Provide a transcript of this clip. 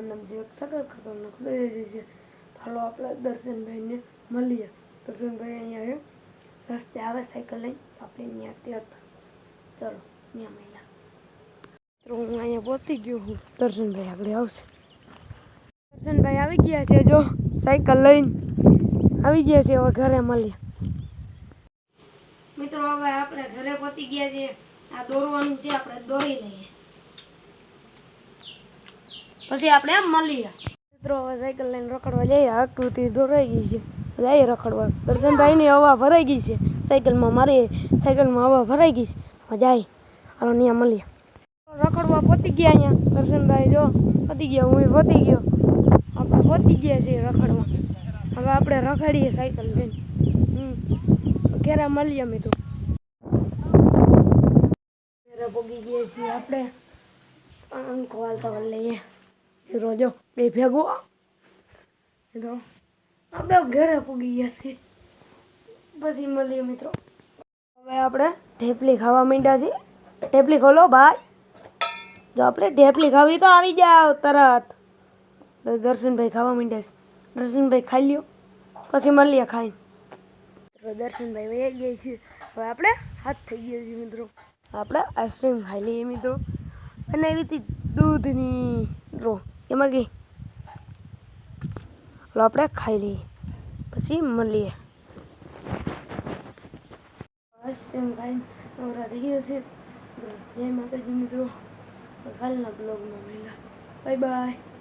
નામ જે સગર ખતરનાક દઈ રહી છે. ચાલો આપણે દર્શનભાઈને મળીએ. દર્શનભાઈ અહીંયા રસ્તે આવે સાયકલ લઈને, આપણે ત્યાં હતા. ચલો ત્યાં મળ્યા. તો હું અહીંયા પહોંચી ગયો હું. દર્શનભાઈ આપણે આવશે. દર્શનભાઈ આવી ગયા છે, જો સાયકલ લઈને આવી ગયા છે. હવે ઘરે મળીએ મિત્રો. હવે આપણે ઘરે પહોંચી ગયા છે. આ દોરવાનું છે, આપણે દોરી લઈએ પછી આપણે મળીએ મિત્રો. હવે સાયકલ લઈને રખડવા જઈએ. આકૃતિ દોરાઈ ગઈ છે, જઈએ રખડવા. દર્શનભાઈની હવા ભરાઈ ગઈ છે સાયકલમાં, મારી સાયકલમાં હવા ભરાઈ ગઈ છે. હવે જાય, હાલો ત્યાં મળીએ. રખડવા પહોંચી ગયા અહીંયા. દર્શનભાઈ જો પહોંચી ગયા, હું પહોંચી ગયો. આપણે પહોંચી ગયા છીએ રખડવા. હવે આપણે રખડીએ સાયકલ લઈને. ઘરે મળીએ મિત્રો. ઘરે પહોંચી ગયા છીએ આપણે. અંકો હાલતા લઈએ રોજો બે ભેગું. મિત્રો આપણે ઘરે પહોંચી ગયા છીએ. પછી મળીએ મિત્રો. હવે આપણે ઢેપલી ખાવા માંડ્યા છીએ. ઢેપલી ખોલો ભાઈ. જો આપણે ઢેપલી ખાવી તો આવી જાવ તરત. દર્શનભાઈ ખાવા માંડ્યા છે. દર્શનભાઈ ખાઈ લ્યો પછી મળીએ ખાઈને. દર્શનભાઈ વહી ગયા છે. હવે આપણે હાથ થઈ ગયા છે મિત્રો. આપણે આઈસ્ક્રીમ ખાઈ લઈએ મિત્રો. અને એવી હતી દૂધની મિત્રો એમાં ગઈ. ચાલો આપણે ખાઈ લઈએ પછી મળીએ. આઈસ્ક્રીમ ખાઈને નવરા થઈ ગયા છે. જય માતાજી મિત્રો. કાલના બ્લોગમાં મળ્યા. Bye bye.